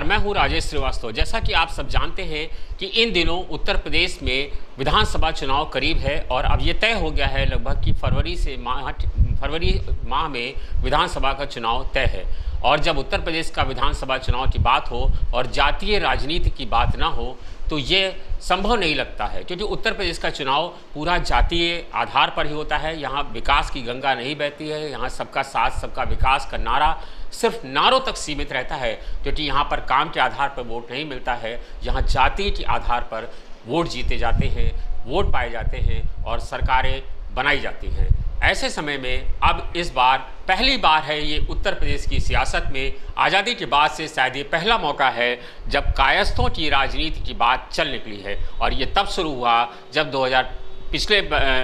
नमस्कार, मैं हूं राजेश श्रीवास्तव। जैसा कि आप सब जानते हैं कि इन दिनों उत्तर प्रदेश में विधानसभा चुनाव करीब है और अब ये तय हो गया है लगभग कि फरवरी माह में विधानसभा का चुनाव तय है। और जब उत्तर प्रदेश का विधानसभा चुनाव की बात हो और जातीय राजनीति की बात ना हो तो ये संभव नहीं लगता है, क्योंकि उत्तर प्रदेश का चुनाव पूरा जातीय आधार पर ही होता है। यहाँ विकास की गंगा नहीं बहती है। यहाँ सबका साथ सबका विकास का नारा सिर्फ नारों तक सीमित रहता है, क्योंकि यहाँ पर काम के आधार पर वोट नहीं मिलता है। यहाँ जाति के आधार पर वोट जीते जाते हैं, वोट पाए जाते हैं और सरकारें बनाई जाती हैं। ऐसे समय में अब इस बार पहली बार है ये उत्तर प्रदेश की सियासत में, आज़ादी के बाद से शायद ये पहला मौका है जब कायस्थों की राजनीति की बात चल निकली है। और ये तब शुरू हुआ जब पिछले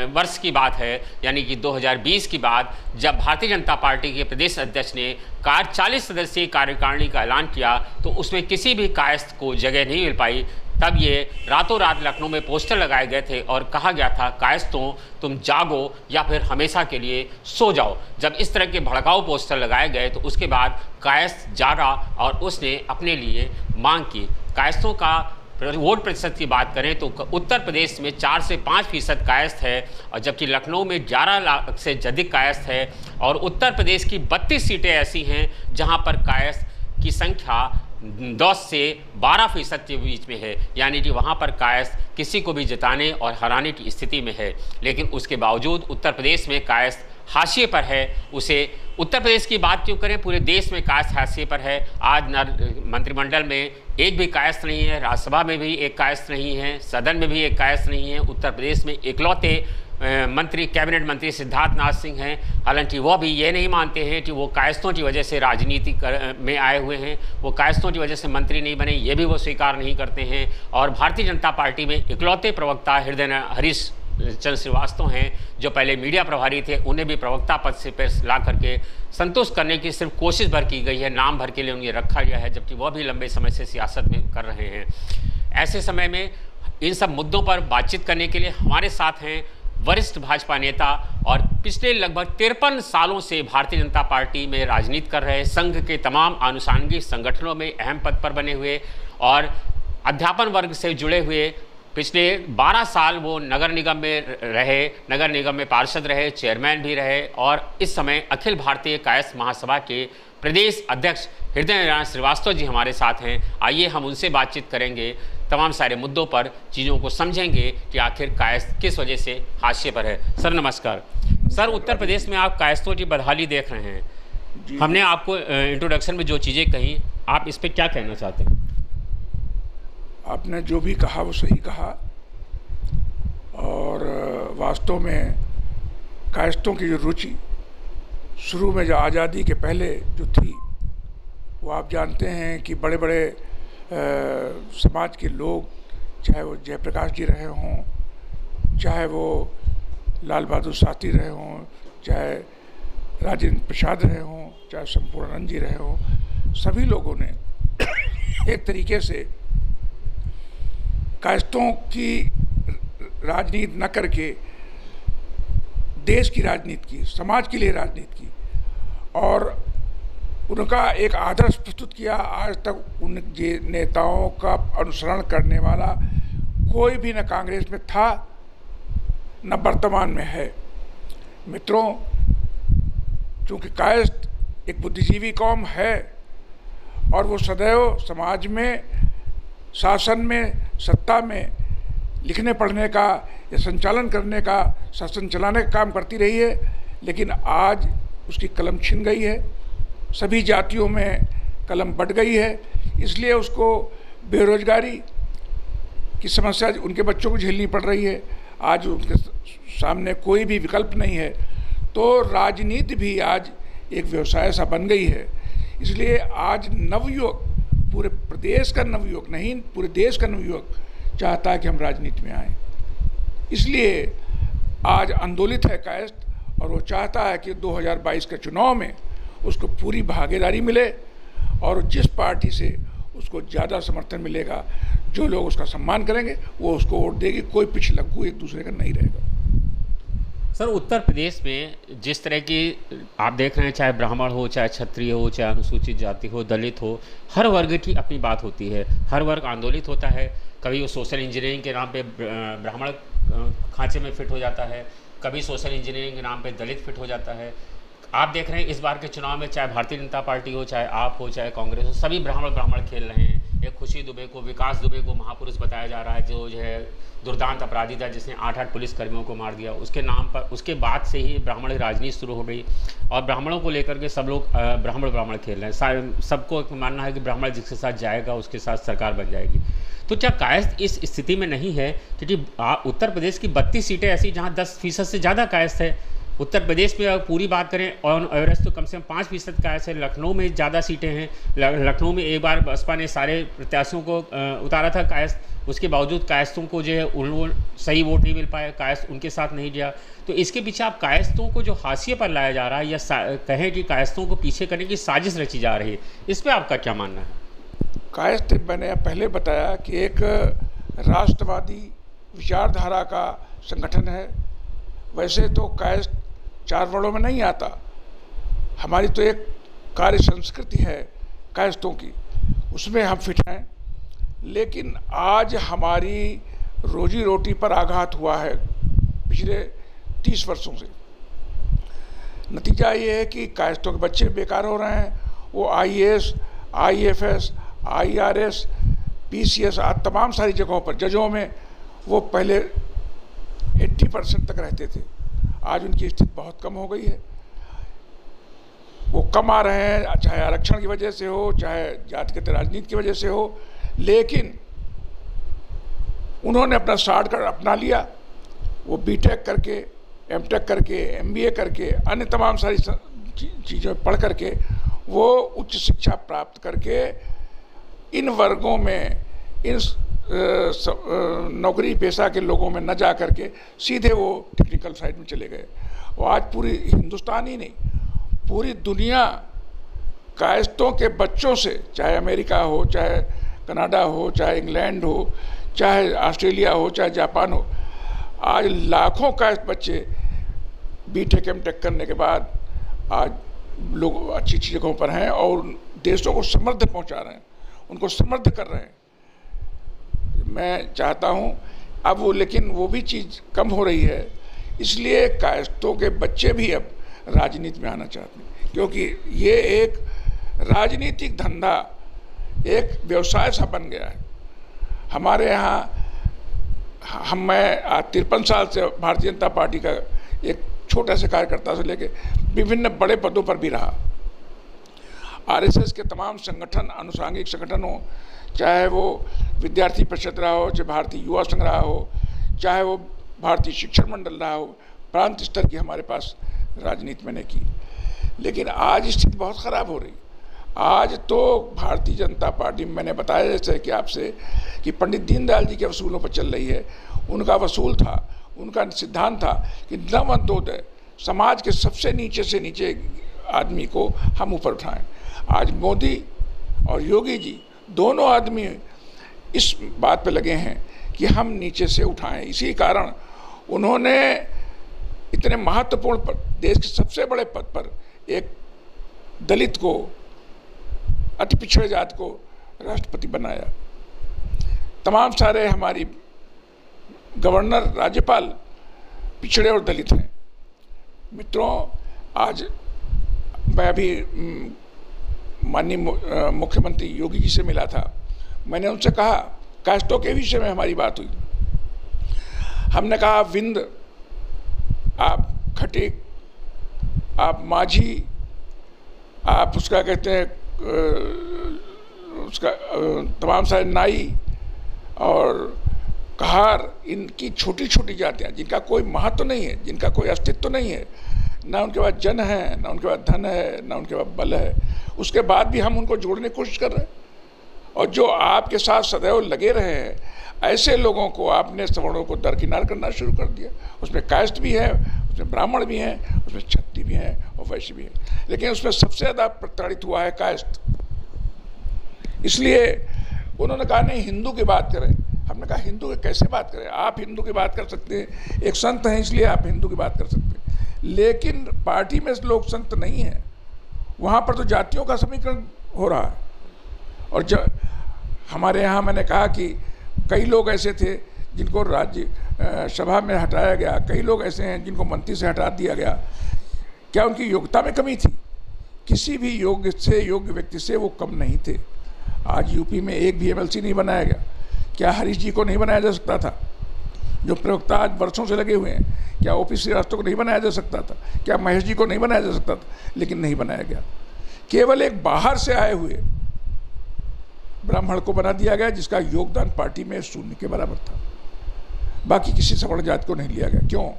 वर्ष की बात है, यानी कि 2020 की बात, जब भारतीय जनता पार्टी के प्रदेश अध्यक्ष ने 40 सदस्यीय कार्यकारिणी का ऐलान किया तो उसमें किसी भी कायस्थ को जगह नहीं मिल पाई। तब ये रातों रात लखनऊ में पोस्टर लगाए गए थे और कहा गया था कायस्थों तुम जागो या फिर हमेशा के लिए सो जाओ। जब इस तरह के भड़काऊ पोस्टर लगाए गए तो उसके बाद कायस्थ जागा और उसने अपने लिए मांग की। कायस्थों का वोट प्रतिशत की बात करें तो उत्तर प्रदेश में 4 से 5% कायस्थ है, और जबकि लखनऊ में 11 लाख से अधिक कायस्थ है। और उत्तर प्रदेश की 32 सीटें ऐसी हैं जहां पर कायस्थ की संख्या 10 से 12% के बीच में है, यानी कि वहाँ पर कायस्थ किसी को भी जिताने और हराने की स्थिति में है। लेकिन उसके बावजूद उत्तर प्रदेश में कायस्थ हाशिए पर है। उसे उत्तर प्रदेश की बात क्यों करें, पूरे देश में कायस्थ हाशिए पर है। आज मंत्रिमंडल में एक भी कायस्थ नहीं है, राज्यसभा में भी एक कायस्थ नहीं है, सदन में भी एक कायस्थ नहीं है। उत्तर प्रदेश में इकलौते कैबिनेट मंत्री सिद्धार्थ नाथ सिंह हैं। हालांकि वो भी ये नहीं मानते हैं कि वो कायस्थों की वजह से राजनीति में आए हुए हैं, वो कायस्थों की वजह से मंत्री नहीं बने, ये भी वो स्वीकार नहीं करते हैं। और भारतीय जनता पार्टी में इकलौते प्रवक्ता हरीश चंद्र श्रीवास्तव हैं, जो पहले मीडिया प्रभारी थे, उन्हें भी प्रवक्ता पद से पर ला करके संतुष्ट करने की सिर्फ कोशिश भर की गई है, नाम भर के लिए उन्हें रखा गया है, जबकि वह भी लंबे समय से सियासत में कर रहे हैं। ऐसे समय में इन सब मुद्दों पर बातचीत करने के लिए हमारे साथ हैं वरिष्ठ भाजपा नेता और पिछले लगभग 53 सालों से भारतीय जनता पार्टी में राजनीति कर रहे, संघ के तमाम आनुषांगिक संगठनों में अहम पद पर बने हुए और अध्यापन वर्ग से जुड़े हुए। पिछले 12 साल वो नगर निगम में रहे, नगर निगम में पार्षद रहे, चेयरमैन भी रहे और इस समय अखिल भारतीय कायस्थ महासभा के प्रदेश अध्यक्ष हृदय नारायण श्रीवास्तव जी हमारे साथ हैं। आइए हम उनसे बातचीत करेंगे, तमाम सारे मुद्दों पर चीज़ों को समझेंगे कि आखिर कायस्थ किस वजह से हाशिए पर है। सर नमस्कार। सर, उत्तर प्रदेश में आप कायस्थों की बदहाली देख रहे हैं। हमने आपको इंट्रोडक्शन में जो चीज़ें कही, आप इस पर क्या कहना चाहते हैं? आपने जो भी कहा वो सही कहा, और वास्तव में कायस्थों की जो रुचि शुरू में जो आज़ादी के पहले जो थी, वो आप जानते हैं कि बड़े बड़े समाज के लोग, चाहे वो जयप्रकाश जी रहे हों, चाहे वो लाल बहादुर शास्त्री रहे हों, चाहे राजेंद्र प्रसाद रहे हों, चाहे संपूर्णानंद जी रहे हों, सभी लोगों ने एक तरीके से कायस्थों की राजनीति न करके देश की राजनीति की, समाज के लिए राजनीति की और उनका एक आदर्श प्रस्तुत किया। आज तक उन नेताओं का अनुसरण करने वाला कोई भी न कांग्रेस में था न वर्तमान में है। मित्रों, चूँकि कायस्थ एक बुद्धिजीवी कौम है और वो सदैव समाज में, शासन में, सत्ता में लिखने पढ़ने का या संचालन करने का, शासन चलाने का काम करती रही है, लेकिन आज उसकी कलम छिन गई है। सभी जातियों में कलम बढ़ गई है, इसलिए उसको बेरोजगारी की समस्या उनके बच्चों को झेलनी पड़ रही है। आज उनके सामने कोई भी विकल्प नहीं है, तो राजनीति भी आज एक व्यवसाय सा बन गई है। इसलिए आज नवयुवक, पूरे प्रदेश का नवयुवक नहीं, पूरे देश का नवयुवक चाहता है कि हम राजनीति में आएँ। इसलिए आज आंदोलित है कायस्थ और वो चाहता है कि 2022 के चुनाव में उसको पूरी भागीदारी मिले और जिस पार्टी से उसको ज़्यादा समर्थन मिलेगा, जो लोग उसका सम्मान करेंगे, वो उसको वोट देगी। कोई पिछलग्गू एक दूसरे का नहीं रहेगा। सर, उत्तर प्रदेश में जिस तरह की आप देख रहे हैं, चाहे ब्राह्मण हो, चाहे क्षत्रिय हो, चाहे अनुसूचित जाति हो, दलित हो, हर वर्ग की अपनी बात होती है, हर वर्ग आंदोलित होता है। कभी वो सोशल इंजीनियरिंग के नाम पे ब्राह्मण खांचे में फिट हो जाता है, कभी सोशल इंजीनियरिंग के नाम पे दलित फिट हो जाता है। आप देख रहे हैं इस बार के चुनाव में, चाहे भारतीय जनता पार्टी हो, चाहे आप हो, चाहे कांग्रेस हो, सभी ब्राह्मण खेल रहे हैं। एक खुशी दुबे को, विकास दुबे को महापुरुष बताया जा रहा है, जो है दुर्दांत अपराधी था, जिसने 8 पुलिसकर्मियों को मार दिया। उसके नाम पर, उसके बाद से ही ब्राह्मण राजनीति शुरू हो गई और ब्राह्मणों को लेकर के सब लोग ब्राह्मण खेल रहे हैं। सबको मानना है कि ब्राह्मण जिसके साथ जाएगा उसके साथ सरकार बन जाएगी। तो क्या कायस्थ इस स्थिति में नहीं है? क्योंकि उत्तर प्रदेश की 32 सीटें ऐसी जहाँ 10% से ज़्यादा कायस्थ है। उत्तर प्रदेश में अगर पूरी बात करें ऑन एवरेज तो कम से कम 5% कायस्थ है। लखनऊ में ज़्यादा सीटें हैं। लखनऊ में एक बार बसपा ने सारे प्रत्याशियों को उतारा था कायस्थ, उसके बावजूद कायस्थों को जो है उन सही वोट नहीं मिल पाए, कायस्थ उनके साथ नहीं गया। तो इसके पीछे आप कायस्थों को जो हाशिए पर लाया जा रहा है, या कहें कि कायस्थों को पीछे करने की साजिश रची जा रही है, इस पर आपका क्या मानना है? कायस्थ, मैंने पहले बताया कि एक राष्ट्रवादी विचारधारा का संगठन है। वैसे तो कायस्थ 4 वर्णों में नहीं आता। हमारी तो एक कार्य संस्कृति है कायस्थों की, उसमें हम फिट हैं। लेकिन आज हमारी रोजी रोटी पर आघात हुआ है पिछले 30 वर्षों से। नतीजा ये है कि कायस्थों के बच्चे बेकार हो रहे हैं। वो IAS, IFS, IRS, PCS आज तमाम सारी जगहों पर, जजों में वो पहले 80% तक रहते थे, आज उनकी स्थिति बहुत कम हो गई है। वो कम आ रहे हैं, चाहे आरक्षण की वजह से हो, चाहे जातिगत राजनीति की वजह से हो। लेकिन उन्होंने अपना शॉर्टकट अपना लिया। वो BTech करके, MTech करके, MBA करके, अन्य तमाम सारी चीज़ें पढ़ करके वो उच्च शिक्षा प्राप्त करके इन वर्गों में, इन नौकरी पेशा के लोगों में न जा करके सीधे वो टेक्निकल साइड में चले गए। और आज पूरी हिंदुस्तान ही नहीं, पूरी दुनिया कायस्थों के बच्चों से, चाहे अमेरिका हो, चाहे कनाडा हो, चाहे इंग्लैंड हो, चाहे ऑस्ट्रेलिया हो, चाहे जापान हो, आज लाखों कायस्थ बच्चे BTech MTech करने के बाद आज लोग अच्छी अच्छी जगहों पर हैं और देशों को समृद्ध पहुंचा रहे हैं, उनको समृद्ध कर रहे हैं। मैं चाहता हूं अब वो, लेकिन वो भी चीज़ कम हो रही है। इसलिए कायस्थों के बच्चे भी अब राजनीति में आना चाहते हैं, क्योंकि ये एक राजनीतिक धंधा, एक व्यवसाय सा बन गया है हमारे यहाँ। मैं आज 53 साल से भारतीय जनता पार्टी का एक छोटा सा कार्यकर्ता से लेके विभिन्न बड़े पदों पर भी रहा। RSS के तमाम संगठन, अनुसांगिक संगठन हो, चाहे वो विद्यार्थी परिषद रहा हो, चाहे भारतीय युवा संघ रहा हो, चाहे वो भारतीय शिक्षण मंडल रहा हो, प्रांत स्तर की हमारे पास राजनीति मैंने की। लेकिन आज स्थिति बहुत ख़राब हो रही। आज तो भारतीय जनता पार्टी, मैंने बताया जैसे कि आपसे, कि पंडित दीनदयाल जी के वसूलों पर चल रही है। उनका वसूल था, उनका सिद्धांत था कि नवोदय, समाज के सबसे नीचे से नीचे आदमी को हम ऊपर उठाएं। आज मोदी और योगी जी दोनों आदमी इस बात पे लगे हैं कि हम नीचे से उठाएं। इसी कारण उन्होंने इतने महत्वपूर्ण पद, देश के सबसे बड़े पद पर एक दलित को, अति पिछड़े जात को राष्ट्रपति बनाया। तमाम सारे हमारी गवर्नर, राज्यपाल पिछड़े और दलित हैं। मित्रों, आज मैं अभी माननीय मुख्यमंत्री योगी जी से मिला था। मैंने उनसे कहा, कायस्थों के विषय में हमारी बात हुई। हमने कहा, विंद, आप खटीक, आप माझी, आप उसका कहते हैं उसका तमाम सारे नाई और कहार, इनकी छोटी छोटी जातियाँ जिनका कोई महत्व नहीं है, जिनका कोई अस्तित्व नहीं है, ना उनके पास जन है, ना उनके पास धन है, ना उनके पास बल है, उसके बाद भी हम उनको जोड़ने की कोशिश कर रहे हैं। और जो आपके साथ सदैव लगे रहे हैं, ऐसे लोगों को आपने सवर्णों को दरकिनार करना शुरू कर दिया। उसमें कायस्थ भी है, उसमें ब्राह्मण भी हैं, उसमें क्षत्रिय भी हैं और वैश्य भी हैं, लेकिन उसमें सबसे ज़्यादा प्रताड़ित हुआ है कायस्थ। इसलिए उन्होंने कहा, नहीं, हिंदू की बात करें। हमने कहा हिंदू की कैसे बात करें, आप हिंदू की बात कर सकते हैं, एक संत हैं इसलिए आप हिंदू की बात कर सकते हैं, लेकिन पार्टी में लोग संत नहीं हैं, वहाँ पर तो जातियों का समीकरण हो रहा है। और जब हमारे यहाँ मैंने कहा कि कई लोग ऐसे थे जिनको राज्य सभा में हटाया गया, कई लोग ऐसे हैं जिनको मंत्री से हटा दिया गया। क्या उनकी योग्यता में कमी थी? किसी भी योग्य व्यक्ति से वो कम नहीं थे। आज यूपी में एक भी एमएलसी नहीं बनाया गया। क्या हरीश जी को नहीं बनाया जा सकता था, जो प्रवक्ता आज वर्षों से लगे हुए हैं? क्या ओपी श्रीवास्तव को नहीं बनाया जा सकता था? क्या महेश जी को नहीं बनाया जा सकता था? लेकिन नहीं बनाया गया। केवल एक बाहर से आए हुए ब्राह्मण को बना दिया गया, जिसका योगदान पार्टी में शून्य के बराबर था। बाकी किसी सवर्ण जाति को नहीं लिया गया। क्यों?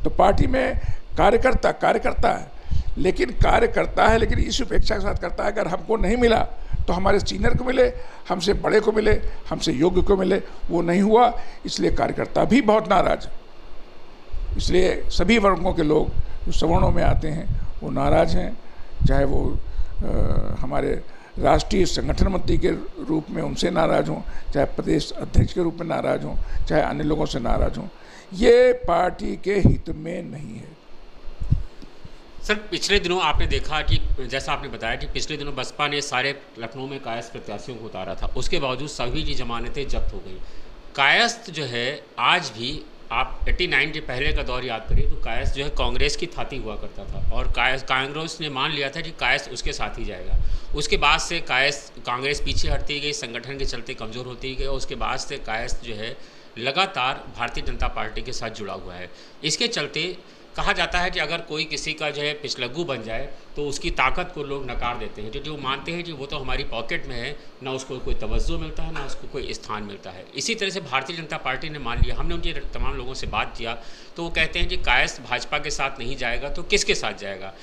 तो पार्टी में कार्यकर्ता है, लेकिन कार्यकर्ता है लेकिन इस उपेक्षा के साथ करता है, अगर हमको नहीं मिला तो हमारे सीनियर को मिले, हमसे बड़े को मिले, हमसे योग्य को मिले। वो नहीं हुआ, इसलिए कार्यकर्ता भी बहुत नाराज है। इसलिए सभी वर्गों के लोग जो सवर्णों में आते हैं वो नाराज हैं, चाहे वो हमारे राष्ट्रीय संगठन मंत्री के रूप में उनसे नाराज हों, चाहे प्रदेश अध्यक्ष के रूप में नाराज हों, चाहे अन्य लोगों से नाराज हों। ये पार्टी के हित में नहीं है। सर, पिछले दिनों आपने देखा कि जैसा आपने बताया कि पिछले दिनों बसपा ने सारे लखनऊ में कायस्थ प्रत्याशियों को उतारा था, उसके बावजूद सभी की जमानतें जब्त हो गई। कायस्थ जो है आज भी, आप 89 के पहले का दौर याद करिए तो कायस्थ जो है कांग्रेस की थाती हुआ करता था, और कांग्रेस ने मान लिया था कि कायस्थ उसके साथ ही जाएगा। उसके बाद से कांग्रेस पीछे हटती गई, संगठन के चलते कमज़ोर होती गई, और उसके बाद से कायस्थ जो है लगातार भारतीय जनता पार्टी के साथ जुड़ा हुआ है। इसके चलते कहा जाता है कि अगर कोई किसी का जो है पिछलग्गू बन जाए तो उसकी ताकत को लोग नकार देते हैं, क्योंकि वो मानते हैं कि वो तो हमारी पॉकेट में है, ना उसको कोई तवज्जो मिलता है, ना उसको कोई स्थान मिलता है। इसी तरह से भारतीय जनता पार्टी ने मान लिया। हमने उनके तमाम लोगों से बात किया तो वो कहते हैं कि कायस्थ भाजपा के साथ नहीं जाएगा तो किसके साथ जाएगा,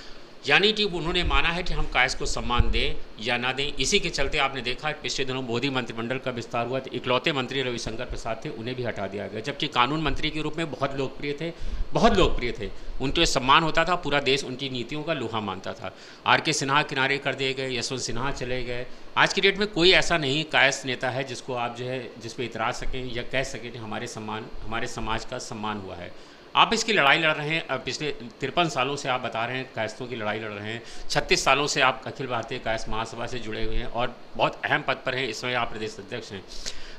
यानी कि उन्होंने माना है कि हम कायस्थ को सम्मान दें या ना दें। इसी के चलते आपने देखा पिछले दिनों मोदी मंत्रिमंडल का विस्तार हुआ तो इकलौते मंत्री रविशंकर प्रसाद थे, उन्हें भी हटा दिया गया, जबकि कानून मंत्री के रूप में बहुत लोकप्रिय थे, उनके सम्मान होता था, पूरा देश उनकी नीतियों का लोहा मानता था। आर.के. सिन्हा किनारे कर दिए गए, यशवंत सिन्हा चले गए। आज की डेट में कोई ऐसा नहीं कायस्थ नेता है जिसको आप जो है जिस पर इतरा सकें या कह सकें कि हमारे समाज का सम्मान हुआ है। आप इसकी लड़ाई लड़ रहे हैं, पिछले 53 सालों से आप बता रहे हैं कायस्थों की लड़ाई लड़ रहे हैं, 36 सालों से आप अखिल भारतीय कायस्थ महासभा से जुड़े हुए हैं और बहुत अहम पद पर हैं, इस समय आप प्रदेश अध्यक्ष हैं।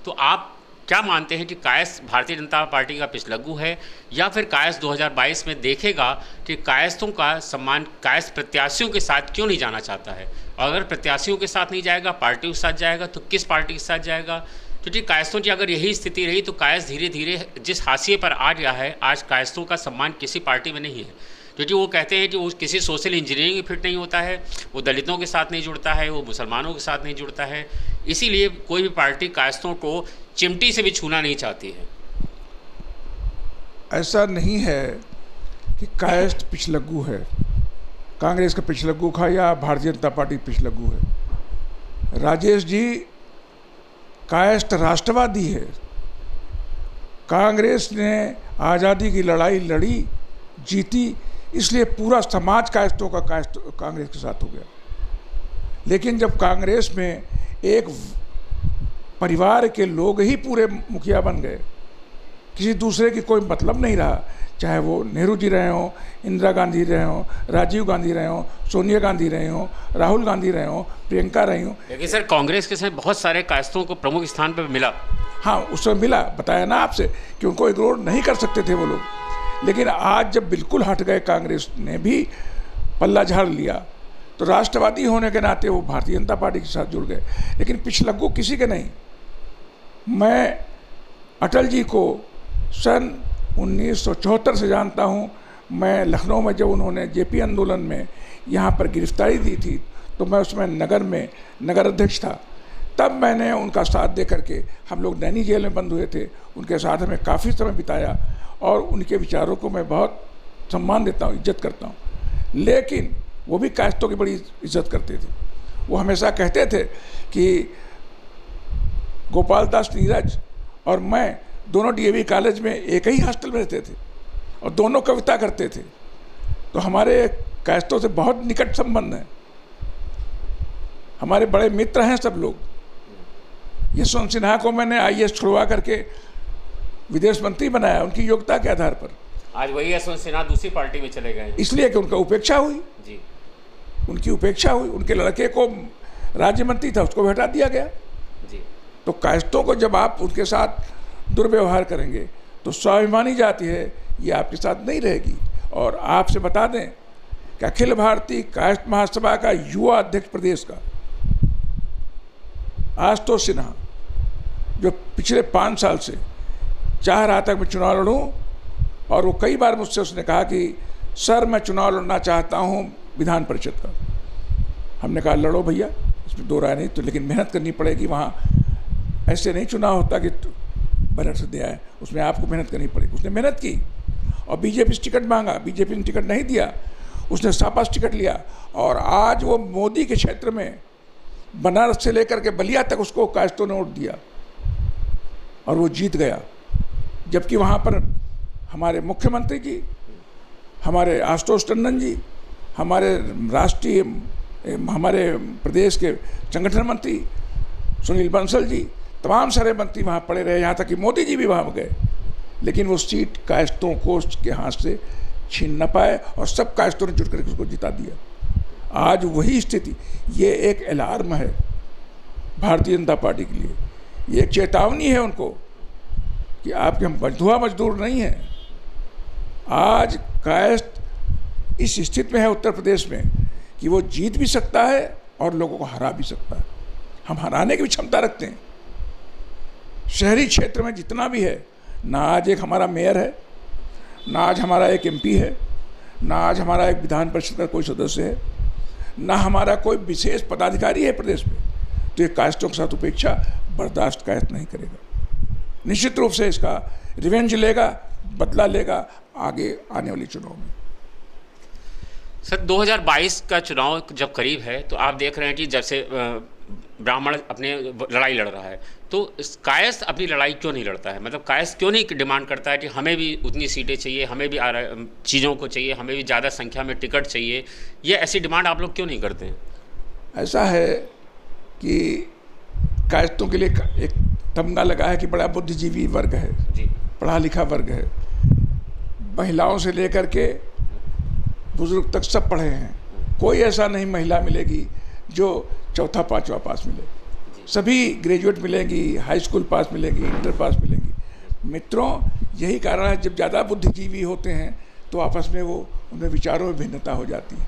तो आप क्या मानते हैं कि कायस्थ भारतीय जनता पार्टी का पिछलग्गू है, या फिर कायस्थ 2022 में देखेगा कि कायस्थों का सम्मान कायस्थ प्रत्याशियों के साथ क्यों नहीं जाना चाहता है? और अगर प्रत्याशियों के साथ नहीं जाएगा, पार्टी के साथ जाएगा, तो किस पार्टी के साथ जाएगा? क्योंकि कायस्थों की अगर यही स्थिति रही तो कायस्थ धीरे धीरे जिस हाशिए पर आ गया है, आज कायस्थों का सम्मान किसी पार्टी में नहीं है, क्योंकि वो कहते हैं कि वो किसी सोशल इंजीनियरिंग में फिट नहीं होता है, वो दलितों के साथ नहीं जुड़ता है, वो मुसलमानों के साथ नहीं जुड़ता है। इसीलिए कोई भी पार्टी कायस्थों को चिमटी से भी छूना नहीं चाहती है। ऐसा नहीं है कि कायस्थ पिछलग्गू है, कांग्रेस का पिछलग्गू था या भारतीय जनता पार्टी पिछलग्गू है। राजेश जी, कायस्थ राष्ट्रवादी है। कांग्रेस ने आज़ादी की लड़ाई लड़ी, जीती, इसलिए पूरा समाज कायस्थों का कांग्रेस के साथ हो गया। लेकिन जब कांग्रेस में एक परिवार के लोग ही पूरे मुखिया बन गए, किसी दूसरे की कोई मतलब नहीं रहा, चाहे वो नेहरू जी रहे हों, इंदिरा गांधी रहे हों, राजीव गांधी रहे हों, सोनिया गांधी रहे हों, राहुल गांधी रहे हों, प्रियंका रही हों। लेकिन सर कांग्रेस के साथ बहुत सारे कायस्थों को प्रमुख स्थान पर मिला। हाँ, उस समय मिला, बताया ना आपसे कि उनको इग्नोर नहीं कर सकते थे वो लोग। लेकिन आज जब बिल्कुल हट गए, कांग्रेस ने भी पल्ला झाड़ लिया, तो राष्ट्रवादी होने के नाते वो भारतीय जनता पार्टी के साथ जुड़ गए। लेकिन पिछलग्गू किसी के नहीं। मैं अटल जी को सन 1974 से जानता हूँ। मैं लखनऊ में जब उन्होंने जेपी आंदोलन में यहाँ पर गिरफ्तारी दी थी तो मैं उसमें नगर अध्यक्ष था। तब मैंने उनका साथ दे करके, हम लोग नैनी जेल में बंद हुए थे, उनके साथ हमें काफ़ी समय बिताया और उनके विचारों को मैं बहुत सम्मान देता हूँ, इज्जत करता हूँ। लेकिन वो भी कायस्थों की बड़ी इज्जत करते थे। वो हमेशा कहते थे कि गोपाल दास नीरज और मैं दोनों डीएवी कॉलेज में एक ही हॉस्टल में रहते थे और दोनों कविता करते थे। तो हमारे कायस्थों से बहुत निकट संबंध है, हमारे बड़े मित्र हैं सब लोग। यशवंत सिन्हा को मैंने IAS छुड़वा करके विदेश मंत्री बनाया उनकी योग्यता के आधार पर। आज वही यशवंत सिन्हा दूसरी पार्टी में चले गए, इसलिए कि उनका उपेक्षा हुई जी, उनकी उपेक्षा हुई। उनके लड़के को राज्य मंत्री था, उसको भी हटा दिया गया जी। तो कायस्थों को जब आप उनके साथ दुर्व्यवहार करेंगे तो स्वाभिमानी जाति है ये आपके साथ नहीं रहेगी। और आपसे बता दें कि अखिल भारतीय कायस्थ महासभा का युवा अध्यक्ष प्रदेश का आशुतोष सिन्हा, जो पिछले 5 साल से चाह रहा था मैं चुनाव लड़ूं, और वो कई बार मुझसे उसने कहा कि सर मैं चुनाव लड़ना चाहता हूं विधान परिषद का। हमने कहा लड़ो भैया, इसमें दो राय नहीं, तो लेकिन मेहनत करनी पड़ेगी। वहाँ ऐसे नहीं चुनाव होता कि बैलेट से दिया है, उसमें आपको मेहनत करनी पड़ेगी। उसने मेहनत की और बीजेपी से टिकट मांगा, बीजेपी ने टिकट नहीं दिया, उसने सपा से टिकट लिया और आज वो मोदी के क्षेत्र में बनारस से लेकर के बलिया तक उसको कायस्थों ने वोट दिया और वो जीत गया। जबकि वहाँ पर हमारे मुख्यमंत्री जी, हमारे आशुतोष टंडन जी, हमारे राष्ट्रीय हमारे प्रदेश के संगठन मंत्री सुनील बंसल जी, तमाम सारे मंत्री वहाँ पड़े रहे, यहाँ तक कि मोदी जी भी वहाँ गए, लेकिन वो सीट कायस्थों को के हाथ से छीन न पाए और सब कायस्थों ने जुट करके उसको जिता दिया। आज वही स्थिति, ये एक अलार्म है भारतीय जनता पार्टी के लिए, ये एक चेतावनी है उनको कि आपके हम मजदूआ मजदूर नहीं हैं। आज कायस्थ इस स्थिति में है उत्तर प्रदेश में कि वो जीत भी सकता है और लोगों को हरा भी सकता है। हम हराने की भी क्षमता रखते हैं। शहरी क्षेत्र में जितना भी है, ना आज एक हमारा मेयर है, ना आज हमारा एक MP है, ना आज हमारा एक विधान परिषद का कोई सदस्य है, ना हमारा कोई विशेष पदाधिकारी है प्रदेश में, तो ये कायस्थों के साथ उपेक्षा बर्दाश्त कायस्थ नहीं करेगा। निश्चित रूप से इसका रिवेंज लेगा, बदला लेगा आगे आने वाली चुनाव में। सर 2022 का चुनाव जब करीब है तो आप देख रहे हैं कि जब से ब्राह्मण अपने लड़ाई लड़ रहा है, तो कायस्थ अपनी लड़ाई क्यों नहीं लड़ता है? मतलब कायस्थ क्यों नहीं डिमांड करता है कि हमें भी उतनी सीटें चाहिए, हमें भी चीज़ों को चाहिए, हमें भी ज़्यादा संख्या में टिकट चाहिए? ये ऐसी डिमांड आप लोग क्यों नहीं करते हैं? ऐसा है कि कायस्थों के लिए एक तमगा लगा है कि बड़ा बुद्धिजीवी वर्ग है जी, पढ़ा लिखा वर्ग है, महिलाओं से लेकर के बुजुर्ग तक सब पढ़े हैं। कोई ऐसा नहीं महिला मिलेगी जो चौथा पांचवा पास मिले, सभी ग्रेजुएट मिलेंगी, हाई स्कूल पास मिलेंगी, इंटर पास मिलेंगी। मित्रों, यही कारण है जब ज़्यादा बुद्धिजीवी होते हैं तो आपस में वो उनमें विचारों में भिन्नता हो जाती है,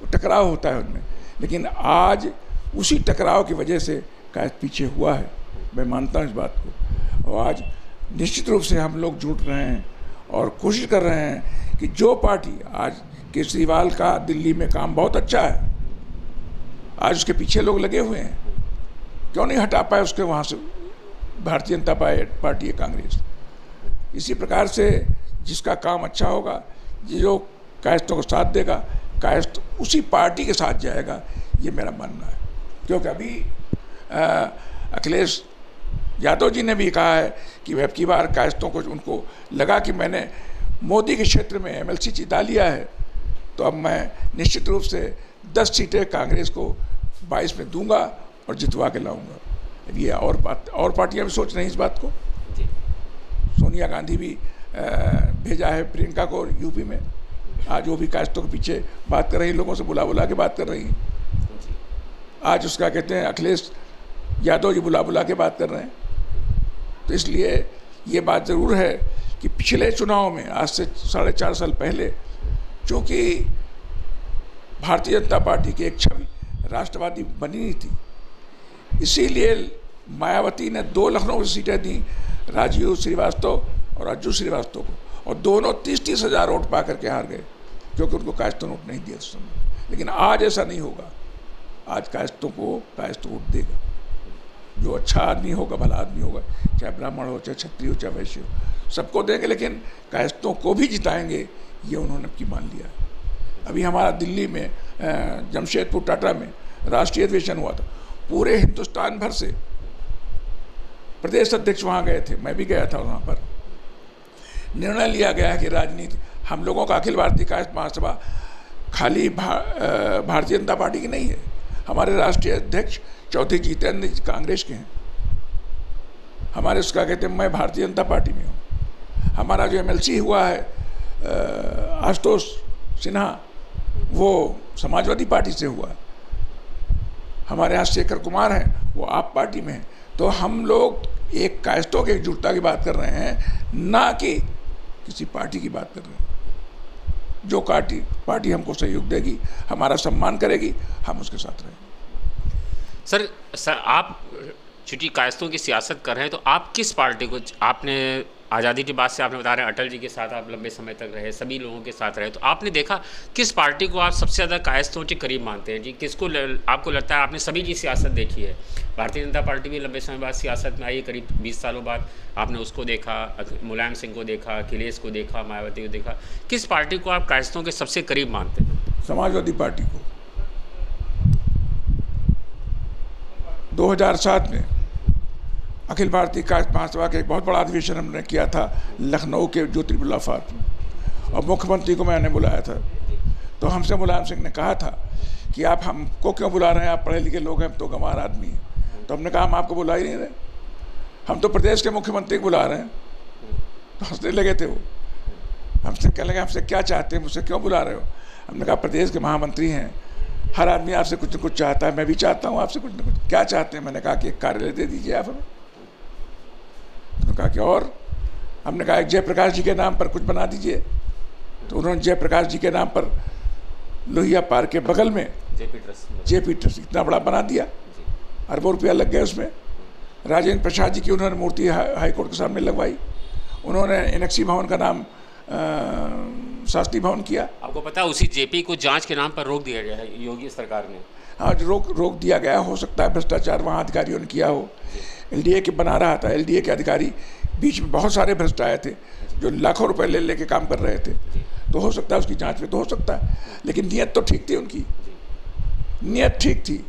तो टकराव होता है उनमें। लेकिन आज उसी टकराव की वजह से कायस्थ पीछे हुआ है, मैं मानता हूँ इस बात को। और आज निश्चित रूप से हम लोग जुट रहे हैं और कोशिश कर रहे हैं कि जो पार्टी, आज केजरीवाल का दिल्ली में काम बहुत अच्छा है, आज उसके पीछे लोग लगे हुए हैं, क्यों नहीं हटा पाए उसके वहाँ से भारतीय जनता पार्टी है कांग्रेस। इसी प्रकार से जिसका काम अच्छा होगा, जो कायस्थों को साथ देगा, कायस्थ उसी पार्टी के साथ जाएगा, ये मेरा मानना है। क्योंकि अभी अखिलेश यादव जी ने भी कहा है कि अब की बार कायस्थों को उनको लगा कि मैंने मोदी के क्षेत्र में MLC जिता लिया है, तो अब मैं निश्चित रूप से 10 सीटें कांग्रेस को 22 में दूंगा और जितवा के लाऊंगा। ये और बात, और पार्टियां भी सोच रही हैं इस बात को। सोनिया गांधी भी भेजा है प्रियंका को यूपी में, आज वो भी कायस्थों के पीछे बात कर रही हैं, लोगों से बुला बुला के बात कर रही हैं। आज उसका कहते हैं अखिलेश यादव जी बुला के बात कर रहे हैं। तो इसलिए ये बात ज़रूर है कि पिछले चुनाव में, आज से 4.5 साल पहले, चूँकि भारतीय जनता पार्टी की एक छवि राष्ट्रवादी बनी नहीं थी, इसीलिए मायावती ने 2 लखनऊ की सीटें दी राजीव श्रीवास्तव और अज्जू श्रीवास्तव को, और दोनों 30-30 हज़ार वोट पा करके हार गए, क्योंकि उनको कायस्थों ने वोट नहीं दिया उस समय। लेकिन आज ऐसा नहीं होगा, आज कायस्थों को कायस्थ वोट देगा। जो अच्छा आदमी होगा, भला आदमी होगा, चाहे ब्राह्मण हो, चाहे क्षत्रिय हो, चाहे वैश्य हो, सबको देंगे, लेकिन कायस्थों को भी जिताएंगे, ये उन्होंने की मान लिया। अभी हमारा दिल्ली में जमशेदपुर टाटा में राष्ट्रीय अधिवेशन हुआ था, पूरे हिंदुस्तान भर से प्रदेश अध्यक्ष वहाँ गए थे, मैं भी गया था वहाँ पर। निर्णय लिया गया है कि राजनीति, हम लोगों का अखिल भारतीय कायस्थ महासभा खाली भारतीय जनता पार्टी की नहीं है। हमारे राष्ट्रीय अध्यक्ष चौधरी जितेंद्र कांग्रेस के हैं, हमारे उसका कहते हैं मैं भारतीय जनता पार्टी में हूँ। हमारा जो एमएलसी हुआ है आशुतोष सिन्हा, वो समाजवादी पार्टी से हुआ है। हमारे यहाँ शेखर कुमार हैं, वो आप पार्टी में हैं। तो हम लोग एक कायस्तों की एकजुटता की बात कर रहे हैं, ना कि किसी पार्टी की बात कर रहे हैं। जो पार्टी हमको सहयोग देगी, हमारा सम्मान करेगी, हम उसके साथ रहेंगे। सर आप चूंकि कायस्तों की सियासत कर रहे हैं, तो आप किस पार्टी को, आपने आज़ादी के बाद से आपने बता रहे हैं अटल जी के साथ आप लंबे समय तक रहे, सभी लोगों के साथ रहे, तो आपने देखा किस पार्टी को आप सबसे ज़्यादा कायस्तों के करीब मानते हैं जी? किसको आपको लगता है, आपने सभी की सियासत देखी है, भारतीय जनता पार्टी भी लंबे समय बाद सियासत में आई है, करीब 20 सालों बाद आपने उसको देखा, मुलायम सिंह को देखा, अखिलेश को देखा, मायावती को देखा, किस पार्टी को आप कायस्तों के सबसे करीब मानते हैं? समाजवादी पार्टी को। 2007 में अखिल भारतीय कायस्थ महासभा का एक बहुत बड़ा अधिवेशन हमने किया था लखनऊ के ज्योति बिरला पार्क में, और मुख्यमंत्री को मैंने बुलाया था। तो हमसे मुलायम सिंह ने कहा था कि आप हमको क्यों बुला रहे हैं, आप पढ़े लिखे लोग हैं, तो गंवार आदमी हैं। तो हमने कहा हम आपको बुला ही नहीं रहे, हम तो प्रदेश के मुख्यमंत्री को बुला रहे हैं। तो हंसने लगे थे वो, हमसे कहने लगे हमसे क्या चाहते हैं, मुझसे क्यों बुला रहे हो? हमने कहा प्रदेश के महामंत्री हैं, हर आदमी आपसे कुछ न कुछ चाहता है, मैं भी चाहता हूँ आपसे कुछ न कुछ। क्या चाहते हैं? मैंने कहा कि एक कार्यालय दे दीजिए आप हमें। उन्होंने कहा कि और? हमने कहा एक जयप्रकाश जी के नाम पर कुछ बना दीजिए। तो उन्होंने जयप्रकाश जी के नाम पर लोहिया पार्क के बगल में जेपी ट्रस्ट इतना बड़ा बना दिया, अरबों रुपया लग गए उसमें। राजेंद्र प्रसाद जी की उन्होंने मूर्ति हाईकोर्ट के सामने लगवाई। उन्होंने एनेक्सी भवन का नाम शास्त्री भवन किया। आपको पता है उसी जेपी को जांच के नाम पर रोक दिया गया है योगी सरकार ने। हाँ, रोक दिया गया। हो सकता है भ्रष्टाचार वहाँ अधिकारियों ने किया हो। एलडीए के बना रहा था, एलडीए के अधिकारी बीच में बहुत सारे भ्रष्ट आए थे जो लाखों रुपए ले लेके काम कर रहे थे। तो हो सकता है उसकी जांच में तो हो सकता है, लेकिन नीयत तो ठीक थी, उनकी नीयत ठीक थी,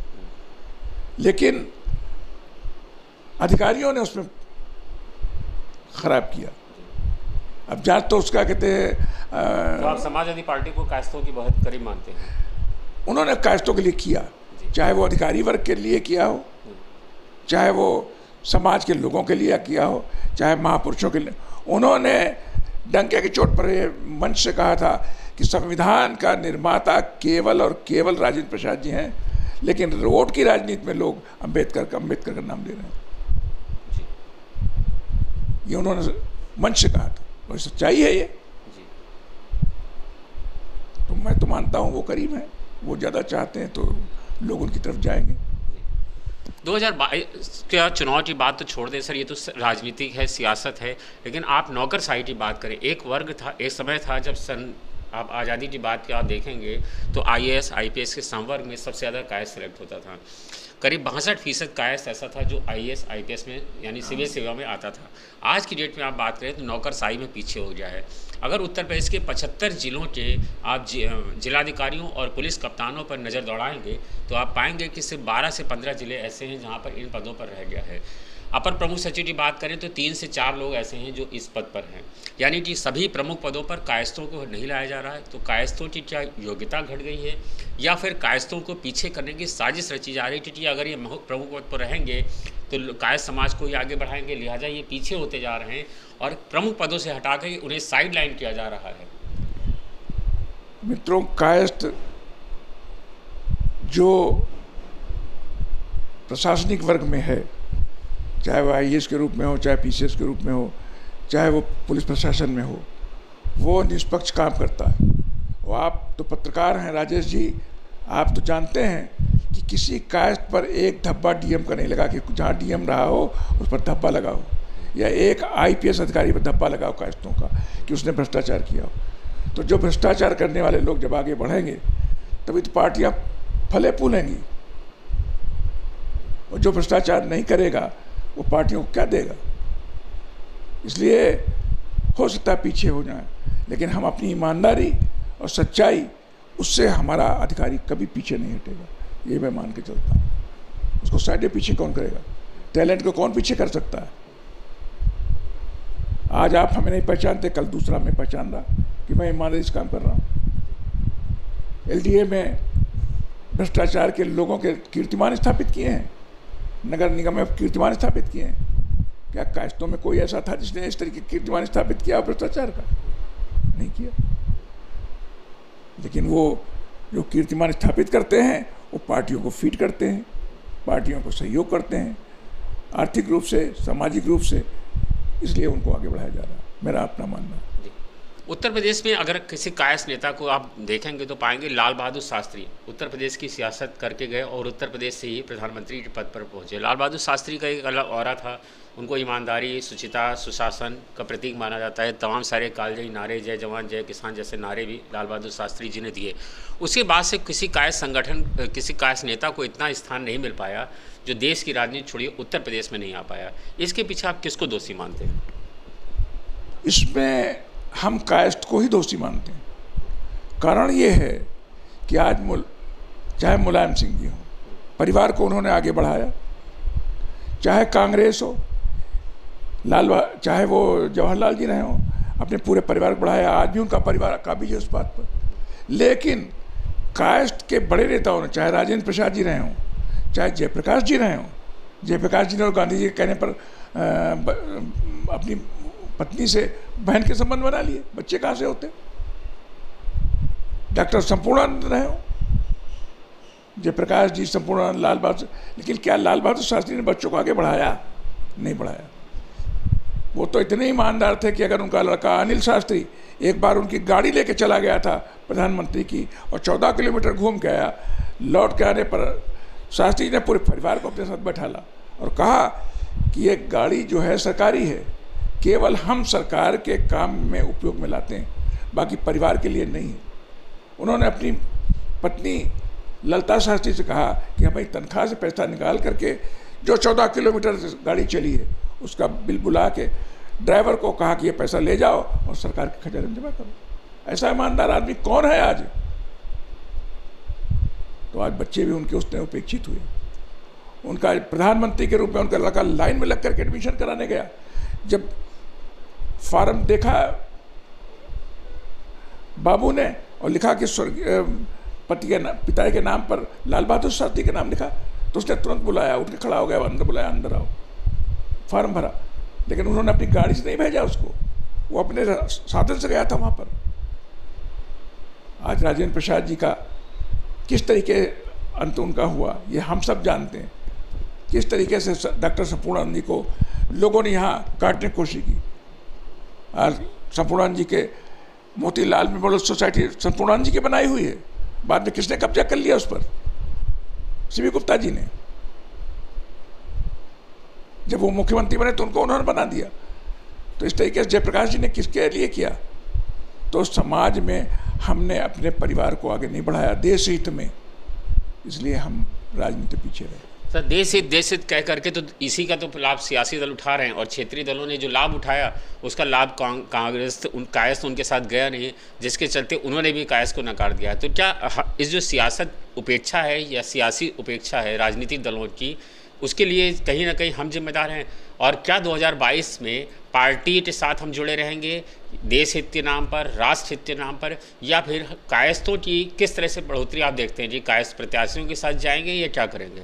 लेकिन अधिकारियों ने उसमें खराब किया। अब जांच तो उसका कहते हैं। तो आप समाजवादी पार्टी को कायस्तों की बहुत करीब मानते हैं? उन्होंने कायस्तों के लिए किया, चाहे वो अधिकारी वर्ग के लिए किया हो, चाहे वो समाज के लोगों के लिए किया हो, चाहे महापुरुषों के लिए। उन्होंने डंके की चोट पर ये मंच से कहा था कि संविधान का निर्माता केवल और केवल राजेंद्र प्रसाद जी हैं, लेकिन वोट की राजनीति में लोग अम्बेडकर का नाम ले रहे हैं। ये उन्होंने मंच से कहा था, और सच्चाई है ये। तो मैं तो मानता हूँ वो करीब हैं, वो ज़्यादा चाहते हैं तो लोग उनकी तरफ जाएंगे। 2022 के चुनाव की बात तो छोड़ दें सर, ये तो राजनीतिक है, सियासत है, लेकिन आप नौकरशाही की बात करें। एक वर्ग था, एक समय था जब आप आज़ादी की बात की आप देखेंगे तो आईएएस आईपीएस के संवर्ग में सबसे ज़्यादा कायस्थ सेलेक्ट होता था। करीब 62% कायस्थ ऐसा था जो आईएएस आईपीएस में यानी सिविल सेवा में आता था। आज की डेट में आप बात करें तो नौकरशाही में पीछे हो गया है। अगर उत्तर प्रदेश के 75 जिलों के आप जिलाधिकारियों और पुलिस कप्तानों पर नज़र दौड़ाएंगे तो आप पाएंगे कि सिर्फ 12 से 15 जिले ऐसे हैं जहां पर इन पदों पर रह गया है। अपर प्रमुख सचिव की बात करें तो 3 से 4 लोग ऐसे हैं जो इस पद पर हैं, यानी कि सभी प्रमुख पदों पर कायस्थों को नहीं लाया जा रहा है। तो कायस्थों की क्या योग्यता घट गई है, या फिर कायस्थों को पीछे करने की साजिश रची जा रही है? क्योंकि अगर ये प्रमुख पद पर रहेंगे तो कायस्थ समाज को ही आगे बढ़ाएंगे, लिहाजा ये पीछे होते जा रहे हैं और प्रमुख पदों से हटाकर उन्हें साइड लाइन किया जा रहा है। मित्रों, कायस्थ जो प्रशासनिक वर्ग में है, चाहे वो आईएएस के रूप में हो, चाहे पीसीएस के रूप में हो, चाहे वो पुलिस प्रशासन में हो, वो निष्पक्ष काम करता है। और आप तो पत्रकार हैं राजेश जी, आप तो जानते हैं कि किसी कायस्थ पर एक धब्बा डीएम का नहीं लगा कि जहाँ डीएम रहा हो उस पर धब्बा लगा हो, या एक आईपीएस अधिकारी पर धब्बा लगा हो कायस्थों का कि उसने भ्रष्टाचार किया हो। तो जो भ्रष्टाचार करने वाले लोग जब आगे बढ़ेंगे तभी तो पार्टियाँ फले फूलेंगी, और जो भ्रष्टाचार नहीं करेगा वो पार्टियों को क्या देगा। इसलिए हो सकता है पीछे हो जाए, लेकिन हम अपनी ईमानदारी और सच्चाई, उससे हमारा अधिकारी कभी पीछे नहीं हटेगा, ये मैं मान के चलता हूँ। उसको साइड पीछे कौन करेगा? टैलेंट को कौन पीछे कर सकता है? आज आप हमें नहीं पहचानते, कल दूसरा मैं पहचान रहा कि मैं ईमानदारी से काम कर रहा हूँ। एलडीए में भ्रष्टाचार के लोगों के कीर्तिमान स्थापित किए हैं, नगर निगम में कीर्तिमान स्थापित किए हैं। क्या कायस्थों में कोई ऐसा था जिसने इस तरीके कीर्तिमान स्थापित किया भ्रष्टाचार का? नहीं किया। लेकिन वो जो कीर्तिमान स्थापित करते हैं वो पार्टियों को फीड करते हैं, पार्टियों को सहयोग करते हैं आर्थिक रूप से, सामाजिक रूप से, इसलिए उनको आगे बढ़ाया जा रहा है, मेरा अपना मानना है। उत्तर प्रदेश में अगर किसी कायस्थ नेता को आप देखेंगे तो पाएंगे लाल बहादुर शास्त्री उत्तर प्रदेश की सियासत करके गए और उत्तर प्रदेश से ही प्रधानमंत्री के पद पर पहुंचे। लाल बहादुर शास्त्री का एक अलग ऑरा था, उनको ईमानदारी, शुचिता, सुशासन का प्रतीक माना जाता है। तमाम सारे कालजयी नारे, जय जवान जय किसान जैसे नारे भी लाल बहादुर शास्त्री जी ने दिए। उसके बाद से किसी कायस्थ संगठन, किसी कायस्थ नेता को इतना स्थान नहीं मिल पाया जो देश की राजनीति छोड़िए उत्तर प्रदेश में नहीं आ पाया। इसके पीछे आप किसको दोषी मानते हैं? इसमें हम कायस्थ को ही दोषी मानते हैं। कारण ये है कि आज चाहे मुलायम सिंह जी हों, परिवार को उन्होंने आगे बढ़ाया, चाहे कांग्रेस हो, चाहे वो जवाहरलाल जी रहे हों, अपने पूरे परिवार को बढ़ाया। आज भी उनका परिवार काबिज है उस बात पर। लेकिन कायस्थ के बड़े नेताओं ने, चाहे राजेंद्र प्रसाद जी रहे हों, चाहे जयप्रकाश जी रहे हों, जयप्रकाश जी ने गांधी जी के कहने पर अपनी पत्नी से बहन के संबंध बना लिए, बच्चे कहाँ से होते? डॉक्टर संपूर्णानंद रहे हो, जयप्रकाश जी, संपूर्णानंद, लाल बहादुर, लेकिन क्या लाल बहादुर शास्त्री ने बच्चों को आगे बढ़ाया? नहीं बढ़ाया। वो तो इतने ईमानदार थे कि अगर उनका लड़का अनिल शास्त्री एक बार उनकी गाड़ी लेके चला गया था प्रधानमंत्री की और 14 किलोमीटर घूम के आया, लौट के आने पर शास्त्री ने पूरे परिवार को अपने साथ बैठाला और कहा कि ये गाड़ी जो है सरकारी है, केवल हम सरकार के काम में उपयोग में लाते हैं, बाकी परिवार के लिए नहीं है। उन्होंने अपनी पत्नी ललिता शास्त्री से कहा कि हमारी तनख्वाह से पैसा निकाल करके जो 14 किलोमीटर गाड़ी चली है उसका बिल बुला के ड्राइवर को कहा कि ये पैसा ले जाओ और सरकार के खजाने में जमा करो। ऐसा ईमानदार आदमी कौन है आज? तो आज बच्चे भी उनके उसने उपेक्षित हुए। उनका प्रधानमंत्री के रूप में उनका लड़का लाइन में लग करके एडमिशन कराने गया, जब फॉर्म देखा बाबू ने और लिखा कि पिता के नाम पर लाल बहादुर शास्त्री के नाम लिखा, तो उसने तुरंत बुलाया, उठ के खड़ा हो गया, अंदर बुलाया, अंदर आओ, फॉर्म भरा। लेकिन उन्होंने अपनी गाड़ी से नहीं भेजा उसको, वो अपने साधन से गया था वहाँ पर। आज राजेंद्र प्रसाद जी का किस तरीके अंत उनका हुआ ये हम सब जानते हैं। किस तरीके से डॉक्टर संपूर्णानंद जी को लोगों ने यहाँ काटने की कोशिश की। आज संपूर्णानंद जी के मोतीलाल मेमोरियल सोसाइटी संपूर्णानंद जी की बनाई हुई है, बाद में किसने कब्जा कर लिया उस पर? सीबी गुप्ता जी ने। जब वो मुख्यमंत्री बने तो उनको उन्होंने बना दिया। तो इस तरीके से जयप्रकाश जी ने किसके लिए किया? तो समाज में हमने अपने परिवार को आगे नहीं बढ़ाया देश हित में, इसलिए हम राजनीति पीछे रहे। सर, देश हित कह करके तो इसी का तो लाभ सियासी दल उठा रहे हैं और क्षेत्रीय दलों ने जो लाभ उठाया उसका लाभ कांग्रेस कायस्थ उनके साथ गया नहीं, जिसके चलते उन्होंने भी कायस्थ को नकार दिया। तो क्या इस जो सियासत उपेक्षा है या सियासी उपेक्षा है राजनीतिक दलों की, उसके लिए कहीं ना कहीं हम जिम्मेदार हैं? और क्या 2022 में पार्टी के साथ हम जुड़े रहेंगे देश हित के नाम पर, राष्ट्र हित के नाम पर, या फिर कायस्थों की किस तरह से बढ़ोतरी आप देखते हैं जी? कायस्थ प्रत्याशियों के साथ जाएंगे या क्या करेंगे?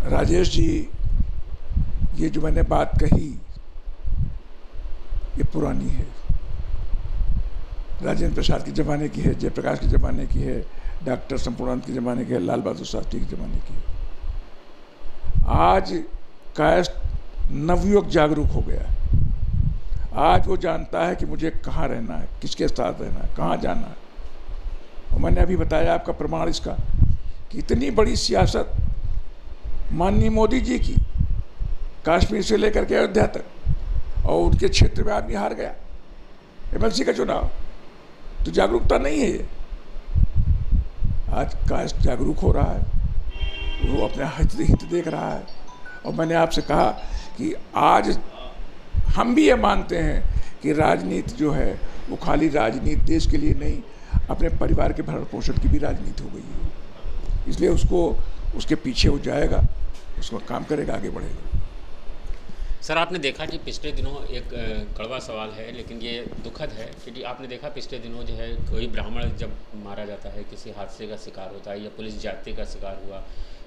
राजेश जी, ये जो मैंने बात कही ये पुरानी है, राजेंद्र प्रसाद के ज़माने की है, जयप्रकाश के ज़माने की है, डॉक्टर संपूर्णानंद के ज़माने की है, लाल बहादुर शास्त्री के ज़माने की है। आज कायस्थ नवयुवक जागरूक हो गया है। आज वो जानता है कि मुझे कहाँ रहना है, किसके साथ रहना है, कहाँ जाना है। और मैंने अभी बताया आपका प्रमाण इसका कि इतनी बड़ी सियासत माननीय मोदी जी की, कश्मीर से लेकर के अयोध्या तक, और उनके क्षेत्र में आदमी हार गया एमएलसी का चुनाव, तो जागरूकता नहीं है ये। आज कायस्थ जागरूक हो रहा है, वो अपने हित देख रहा है। और मैंने आपसे कहा कि आज हम भी ये मानते हैं कि राजनीति जो है वो खाली राजनीति देश के लिए नहीं, अपने परिवार के भरण पोषण की भी राजनीति हो गई है। इसलिए उसके पीछे वो जाएगा, उसको काम करेगा, आगे बढ़ेगा। सर, आपने देखा कि पिछले दिनों एक कड़वा सवाल है लेकिन ये दुखद है, क्योंकि आपने देखा पिछले दिनों जो है कोई ब्राह्मण जब मारा जाता है, किसी हादसे का शिकार होता है या पुलिस जाति का शिकार हुआ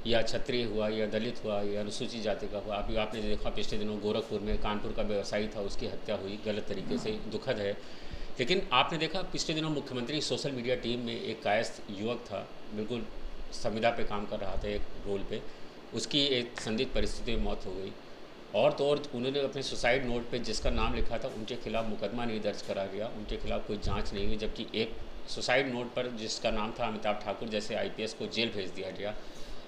या क्षत्रिय हुआ या दलित हुआ या अनुसूचित जाति का हुआ। अभी आपने देखा पिछले दिनों गोरखपुर में कानपुर का व्यवसायी था, उसकी हत्या हुई गलत तरीके से, दुखद है। लेकिन आपने देखा पिछले दिनों मुख्यमंत्री सोशल मीडिया टीम में एक कायस्थ युवक था, बिल्कुल संविदा पे काम कर रहा था एक रोल पे, उसकी एक संदिग्ध परिस्थिति में मौत हो गई। और तो और उन्होंने अपने सुसाइड नोट पे जिसका नाम लिखा था उनके खिलाफ मुकदमा नहीं दर्ज करा गया, उनके खिलाफ कोई जांच नहीं हुई, जबकि एक सुसाइड नोट पर जिसका नाम था अमिताभ ठाकुर जैसे आईपीएस को जेल भेज दिया गया।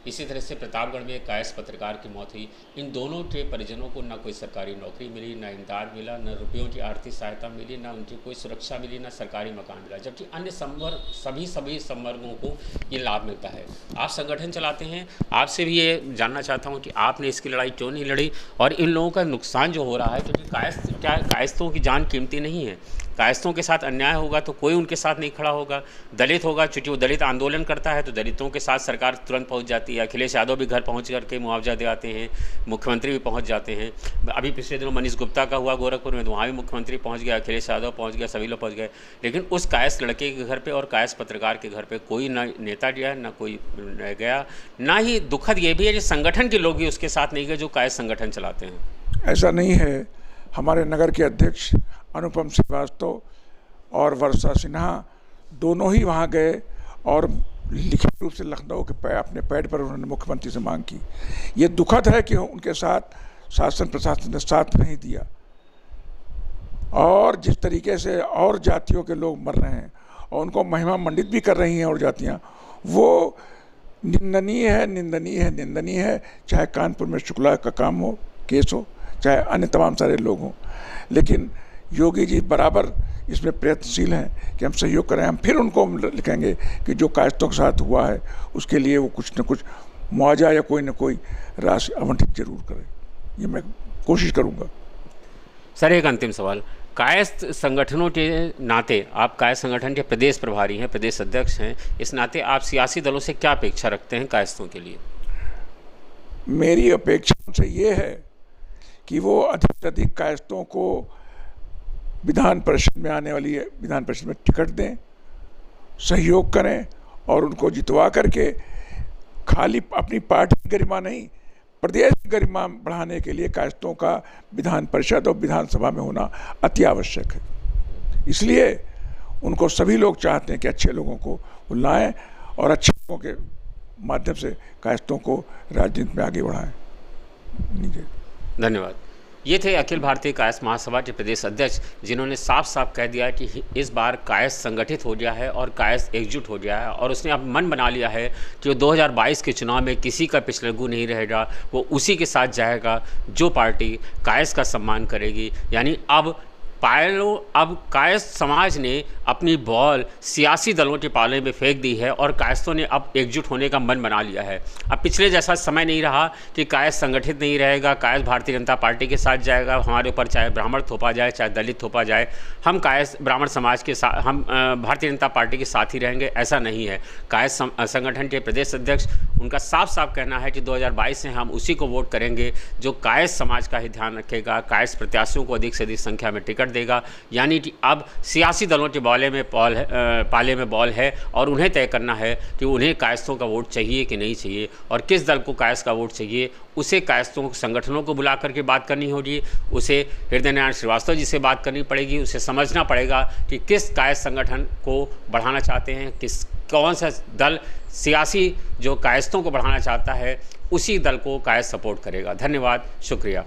इसी तरह से प्रतापगढ़ में एक कायस्थ पत्रकार की मौत हुई। इन दोनों के परिजनों को ना कोई सरकारी नौकरी मिली, ना इमदाद मिला, न रुपयों की आर्थिक सहायता मिली, ना उनकी कोई सुरक्षा मिली, ना सरकारी मकान मिला, जबकि अन्य सभी संवर्गों को ये लाभ मिलता है। आप संगठन चलाते हैं, आपसे भी ये जानना चाहता हूँ कि आपने इसकी लड़ाई क्यों नहीं लड़ी और इन लोगों का नुकसान जो हो रहा है, क्योंकि कायस्थों की जान कीमती नहीं है। कायस्थों के साथ अन्याय होगा तो कोई उनके साथ नहीं खड़ा होगा। दलित होगा, चूँकि वो दलित आंदोलन करता है तो दलितों के साथ सरकार तुरंत पहुंच जाती है। अखिलेश यादव भी घर पहुंच करके मुआवजा दे आते हैं, मुख्यमंत्री भी पहुंच जाते हैं। अभी पिछले दिनों मनीष गुप्ता का हुआ गोरखपुर में, तो वहाँ भी मुख्यमंत्री पहुँच गया, अखिलेश यादव पहुँच गया, सभी लोग पहुँच गए। लेकिन उस कायस्थ लड़के के घर पर और कायस्थ पत्रकार के घर पर कोई ना नेता गया, ना कोई गया। ना ही दुखद ये भी है कि संगठन के लोग भी उसके साथ नहीं गए जो कायस्थ संगठन चलाते हैं। ऐसा नहीं है। हमारे नगर के अध्यक्ष अनुपम श्रीवास्तव और वर्षा सिन्हा दोनों ही वहाँ गए और लिखित रूप से लखनऊ के अपने पैड पर उन्होंने मुख्यमंत्री से मांग की। ये दुखद है कि उनके साथ शासन प्रशासन ने साथ नहीं दिया और जिस तरीके से और जातियों के लोग मर रहे हैं और उनको महिमा मंडित भी कर रही हैं और जातियाँ, वो निंदनीय है, निंदनीय है, निंदनीय है। चाहे कानपुर में शुक्ला का काम हो, केस हो, चाहे अन्य तमाम सारे लोग हों, लेकिन योगी जी बराबर इसमें प्रयत्नशील हैं कि हम सहयोग करें। हम फिर उनको लिखेंगे कि जो कायस्थों के साथ हुआ है उसके लिए वो कुछ न कुछ मुआवजा या कोई न कोई राशि आवंटित जरूर करें। ये मैं कोशिश करूँगा। सर, एक अंतिम सवाल, कायस्थ संगठनों के नाते, आप कायस्थ संगठन के प्रदेश प्रभारी हैं, प्रदेश अध्यक्ष हैं, इस नाते आप सियासी दलों से क्या अपेक्षा रखते हैं कायस्थों के लिए? मेरी अपेक्षा उनसे ये है कि वो अधिक से अधिक कायस्थों को विधान परिषद में आने वाली विधान परिषद में टिकट दें, सहयोग करें और उनको जितवा करके खाली अपनी पार्टी की गरिमा नहीं, प्रदेश की गरिमा बढ़ाने के लिए कायस्थों का विधान परिषद और विधानसभा में होना अति आवश्यक है। इसलिए उनको सभी लोग चाहते हैं कि अच्छे लोगों को वो लाएं और अच्छे लोगों के माध्यम से कायस्थों को राजनीति में आगे बढ़ाएं। धन्यवाद। ये थे अखिल भारतीय कायस्थ महासभा के प्रदेश अध्यक्ष, जिन्होंने साफ साफ कह दिया कि इस बार कायस्थ संगठित हो गया है और कायस्थ एकजुट हो गया है और उसने अब मन बना लिया है कि 2022 के चुनाव में किसी का पिछलग्गू नहीं रहेगा, वो उसी के साथ जाएगा जो पार्टी कायस्थ का सम्मान करेगी। यानी अब कायस्थ समाज ने अपनी बॉल सियासी दलों के पाले में फेंक दी है और कायस्थों ने अब एकजुट होने का मन बना लिया है। अब पिछले जैसा समय नहीं रहा कि कायस्थ संगठित नहीं रहेगा, कायस्थ भारतीय जनता पार्टी के साथ जाएगा, हमारे ऊपर चाहे ब्राह्मण थोपा जाए चाहे दलित थोपा जाए, हम कायस्थ ब्राह्मण समाज के साथ, हम भारतीय जनता पार्टी के साथ ही रहेंगे, ऐसा नहीं है। कायस्थ संगठन के प्रदेश अध्यक्ष, उनका साफ साफ कहना है कि 2022 से हम उसी को वोट करेंगे जो कायस्थ समाज का ही ध्यान रखेगा, कायस्थ प्रत्याशियों को अधिक से अधिक संख्या में टिकट देगा। यानी कि अब सियासी दलों के पाले में बॉल है और उन्हें तय करना है कि उन्हें कायस्थों का वोट चाहिए कि नहीं चाहिए और किस दल को कायस्थ का वोट चाहिए। उसे कायस्थों संगठनों को बुला करके बात करनी होगी, उसे हृदय नारायण श्रीवास्तव जी से बात करनी पड़ेगी, उसे समझना पड़ेगा कि किस कायस्थ संगठन को बढ़ाना चाहते हैं, कौन सा दल सियासी जो कायस्थों को बढ़ाना चाहता है उसी दल को कायस्थ सपोर्ट करेगा। धन्यवाद, शुक्रिया।